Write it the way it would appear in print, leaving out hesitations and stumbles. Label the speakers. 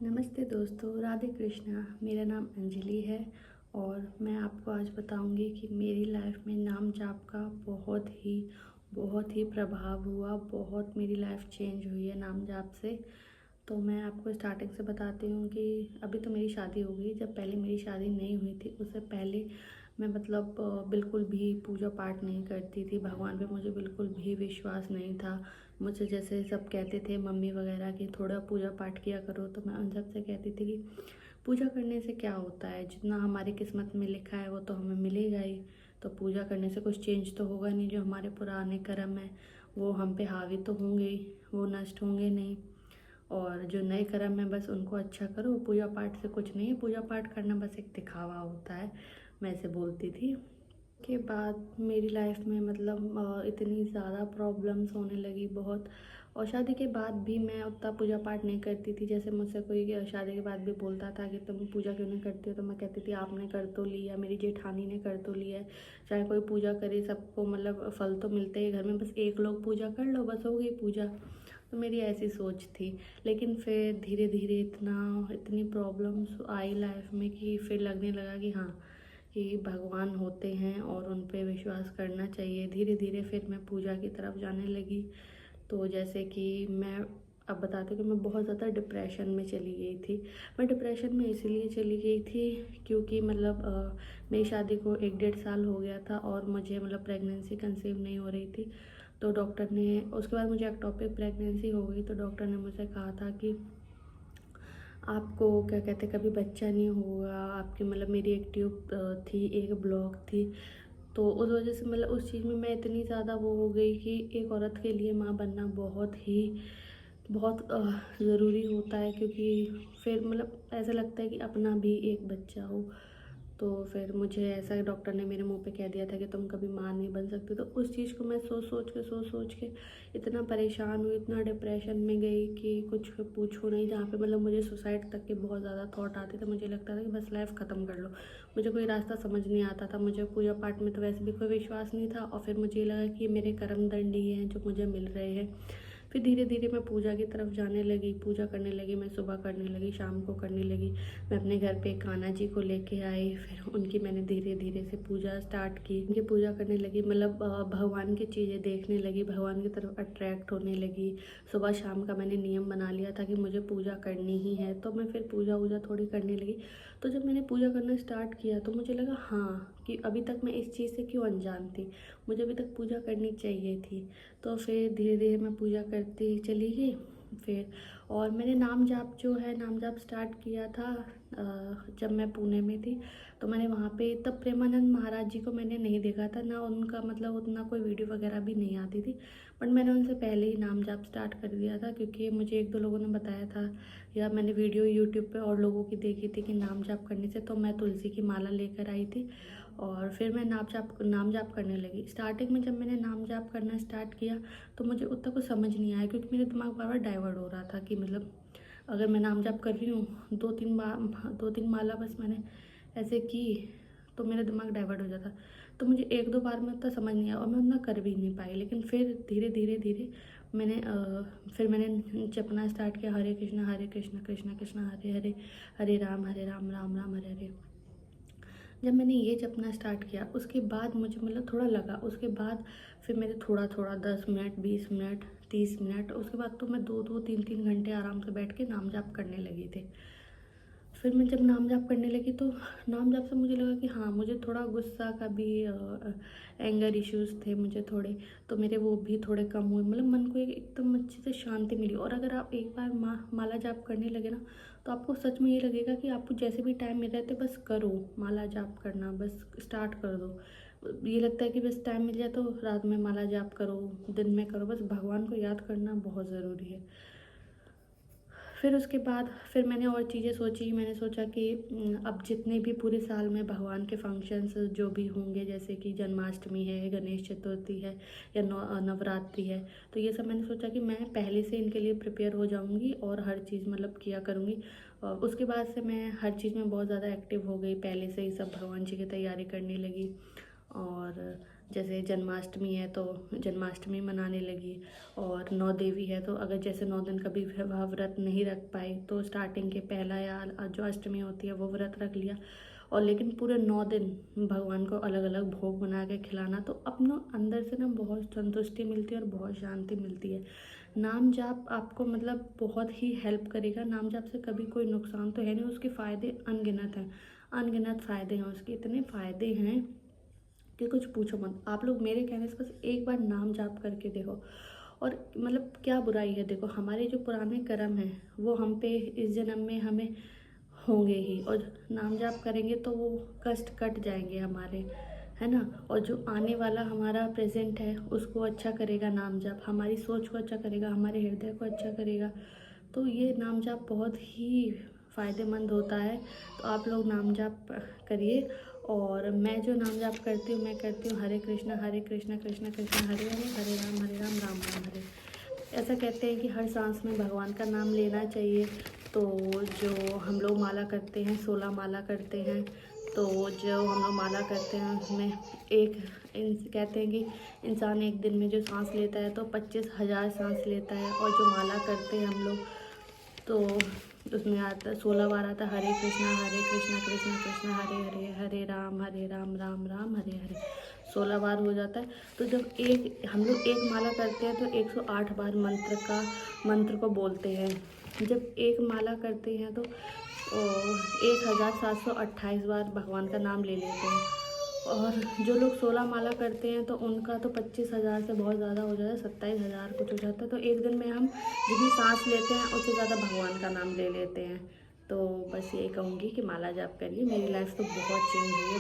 Speaker 1: नमस्ते दोस्तों, राधे कृष्णा। मेरा नाम अंजलि है और मैं आपको आज बताऊंगी कि मेरी लाइफ में नाम जाप का बहुत ही प्रभाव हुआ। बहुत मेरी लाइफ चेंज हुई है नाम जाप से। तो मैं आपको स्टार्टिंग से बताती हूँ कि अभी तो मेरी शादी हो गई। जब पहले मेरी शादी नहीं हुई थी उससे पहले मैं बिल्कुल भी पूजा पाठ नहीं करती थी। भगवान पे मुझे बिल्कुल भी विश्वास नहीं था। मुझे जैसे सब कहते थे मम्मी वगैरह कि थोड़ा पूजा पाठ किया करो, तो मैं उन सब से कहती थी कि पूजा करने से क्या होता है, जितना हमारी किस्मत में लिखा है वो तो हमें मिलेगा ही। तो पूजा करने से कुछ चेंज तो होगा नहीं। जो हमारे पुराने कर्म है वो हम पे हावी तो होंगे ही, वो नष्ट होंगे नहीं। और जो नए कर्म है बस उनको अच्छा करो। पूजा पाठ से कुछ नहीं है, पूजा पाठ करना बस एक दिखावा होता है। मैं ऐसे बोलती थी। के बाद मेरी लाइफ में इतनी ज़्यादा प्रॉब्लम्स होने लगी बहुत। और शादी के बाद भी मैं उतना पूजा पाठ नहीं करती थी। जैसे मुझसे कोई शादी के बाद भी बोलता था कि तुम पूजा क्यों नहीं करती हो, तो मैं कहती थी आपने कर तो लिया, मेरी जेठानी ने कर तो लिया है। चाहे कोई पूजा करे, सबको फल तो मिलते हैं घर में, बस एक लोग पूजा कर लो, बस हो गई पूजा। तो मेरी ऐसी सोच थी। लेकिन फिर धीरे धीरे इतनी प्रॉब्लम्स आई लाइफ में कि फिर लगने लगा कि हाँ, कि भगवान होते हैं और उन पे विश्वास करना चाहिए। धीरे धीरे फिर मैं पूजा की तरफ जाने लगी। तो जैसे कि मैं अब बताती हूँ कि मैं बहुत ज़्यादा डिप्रेशन में चली गई थी। मैं डिप्रेशन में इसलिए चली गई थी क्योंकि मेरी शादी को 1 डेढ़ साल हो गया था और मुझे प्रेगनेंसी कंसीव नहीं हो रही थी। तो डॉक्टर ने, उसके बाद मुझे एक्टोपिक प्रेगनेंसी हो गई। तो डॉक्टर ने मुझे कहा था कि आपको क्या कहते कभी बच्चा नहीं होगा। आपकी मेरी एक ट्यूब थी, एक ब्लॉक थी। तो उस वजह से उस चीज़ में मैं इतनी ज़्यादा वो हो गई कि एक औरत के लिए माँ बनना बहुत ज़रूरी होता है। क्योंकि फिर ऐसा लगता है कि अपना भी एक बच्चा हो। तो फिर मुझे ऐसा डॉक्टर ने मेरे मुंह पे कह दिया था कि तुम कभी माँ नहीं बन सकती। तो उस चीज़ को मैं सोच के इतना परेशान हुई, इतना डिप्रेशन में गई कि कुछ पूछो नहीं। जहाँ पे मुझे सुसाइड तक के बहुत ज़्यादा थॉट आते थे। मुझे लगता था कि बस लाइफ ख़त्म कर लो। मुझे कोई रास्ता समझ नहीं आता था। मुझे पूजा पाठ में तो वैसे भी कोई विश्वास नहीं था। और फिर मुझे ये लगा कि ये मेरे कर्म दंड ही हैं जो मुझे मिल रहे हैं। फिर धीरे धीरे मैं पूजा की तरफ जाने लगी, पूजा करने लगी। मैं सुबह करने लगी, शाम को करने लगी। मैं अपने घर पे कान्हा जी को लेके आई। फिर उनकी मैंने धीरे धीरे से पूजा स्टार्ट की। उनकी पूजा करने लगी, भगवान की चीज़ें देखने लगी, भगवान की तरफ अट्रैक्ट होने लगी। सुबह शाम का मैंने नियम बना लिया था कि मुझे पूजा करनी ही है। तो मैं फिर पूजा वूजा थोड़ी करने लगी। तो जब मैंने पूजा करना स्टार्ट किया तो मुझे लगा हाँ, कि अभी तक मैं इस चीज़ से क्यों अनजान थी, मुझे अभी तक पूजा करनी चाहिए थी। तो फिर धीरे धीरे मैं पूजा करती चली गई। फिर और मैंने नाम जाप स्टार्ट किया था जब मैं पुणे में थी। तो मैंने वहाँ पे तब प्रेमानंद महाराज जी को मैंने नहीं देखा था ना, उनका उतना कोई वीडियो वगैरह भी नहीं आती थी। बट मैंने उनसे पहले ही नाम जाप स्टार्ट कर दिया था क्योंकि मुझे एक दो लोगों ने बताया था, या मैंने वीडियो यूट्यूब पे और लोगों की देखी थी कि नाम जाप करने से। तो मैं तुलसी की माला लेकर आई थी और फिर मैं नाम जाप करने लगी। स्टार्टिंग में जब मैंने नाम जाप करना स्टार्ट किया तो मुझे उतना कुछ समझ नहीं आया क्योंकि मेरे दिमाग बार बार डाइवर्ट हो रहा था कि अगर मैं नाम जाप कर रही हूँ, दो तीन माला बस मैंने ऐसे की तो मेरा दिमाग डाइवर्ट हो जाता। तो मुझे एक दो बार में उतना समझ नहीं आया और मैं उतना कर भी नहीं पाई। लेकिन फिर धीरे धीरे धीरे मैंने जपना स्टार्ट किया, हरे कृष्ण कृष्ण कृष्ण हरे हरे, हरे राम राम राम हरे हरे। जब मैंने ये जपना स्टार्ट किया उसके बाद मुझे थोड़ा लगा। उसके बाद फिर मेरे थोड़ा थोड़ा 10 मिनट, 20 मिनट, 30 मिनट, उसके बाद तो मैं 2-2, 3-3 घंटे आराम से बैठ के नाम जाप करने लगी थी। फिर मैं जब नाम जाप करने लगी तो नाम जाप से मुझे लगा कि हाँ, मुझे थोड़ा गुस्सा का भी एंगर इश्यूज थे मुझे थोड़े। तो मेरे वो भी थोड़े कम हुए। मन को एकदम अच्छे से शांति मिली। और अगर आप एक बार माला जाप करने लगे ना तो आपको सच में ये लगेगा कि आपको जैसे भी टाइम मिल रहा है तो बस करो, माला जाप करना बस स्टार्ट कर दो। ये लगता है कि बस टाइम मिल जाए तो रात में माला जाप करो, दिन में करो, बस भगवान को याद करना बहुत ज़रूरी है। फिर उसके बाद फिर मैंने और चीज़ें सोची। मैंने सोचा कि अब जितने भी पूरे साल में भगवान के फंक्शंस जो भी होंगे, जैसे कि जन्माष्टमी है, गणेश चतुर्थी है, या नवरात्रि है, तो ये सब मैंने सोचा कि मैं पहले से इनके लिए प्रिपेयर हो जाऊंगी और हर चीज़ किया करूँगी। और उसके बाद से मैं हर चीज़ में बहुत ज़्यादा एक्टिव हो गई। पहले से ही सब भगवान जी की तैयारी करने लगी। और जैसे जन्माष्टमी है तो जन्माष्टमी मनाने लगी, और 9 देवी है तो अगर जैसे 9 दिन कभी वह व्रत नहीं रख पाई तो स्टार्टिंग के पहला या जो अष्टमी होती है वो व्रत रख लिया, और लेकिन पूरे 9 दिन भगवान को अलग अलग भोग बना के खिलाना, तो अपनों अंदर से ना बहुत संतुष्टि मिलती है और बहुत शांति मिलती है। नाम जाप आपको मतलब बहुत ही हेल्प करेगा। नाम जाप से कभी कोई नुकसान तो है नहीं, उसके फ़ायदे अनगिनत हैं, अनगिनत फ़ायदे हैं उसके, इतने फ़ायदे हैं कि कुछ पूछो मत। आप लोग मेरे कहने से बस एक बार नाम जाप करके देखो, और मतलब क्या बुराई है। देखो हमारे जो पुराने कर्म हैं वो हम पे इस जन्म में हमें होंगे ही, और नाम जाप करेंगे तो वो कष्ट कट जाएंगे हमारे, है ना। और जो आने वाला हमारा प्रेजेंट है उसको अच्छा करेगा नाम जाप, हमारी सोच को अच्छा करेगा, हमारे हृदय को अच्छा करेगा। तो ये नाम जाप बहुत ही फ़ायदेमंद होता है। तो आप लोग नाम जाप करिए। और मैं जो नाम जाप करती हूँ, मैं करती हूँ हरे कृष्णा कृष्णा कृष्णा हरे हरे, हरे राम राम राम हरे। ऐसा कहते हैं कि हर सांस में भगवान का नाम लेना चाहिए। तो जो हम लोग माला करते हैं, 16 माला करते हैं, तो जो हम लोग माला करते हैं उसमें कहते हैं कि इंसान एक दिन में जो सांस लेता है तो 25,000 सांस लेता है, और जो माला करते हैं हम लोग तो उसमें आता है 16 बार आता है हरे कृष्णा कृष्णा कृष्णा हरे हरे, हरे राम राम राम हरे हरे, 16 बार हो जाता है। तो जब हम लोग एक माला करते हैं तो 108 बार मंत्र को बोलते हैं। जब एक माला करते हैं तो 1728 बार भगवान का नाम ले लेते हैं। और जो लोग 16 माला करते हैं तो उनका तो 25,000 से बहुत ज़्यादा हो जाता है, 27,000 कुछ हो जाता है। तो एक दिन में हम जितनी सांस लेते हैं उससे ज़्यादा भगवान का नाम ले लेते हैं। तो बस यही कहूँगी कि माला जाप करिए, मेरी लाइफ तो बहुत चेंज हुई है।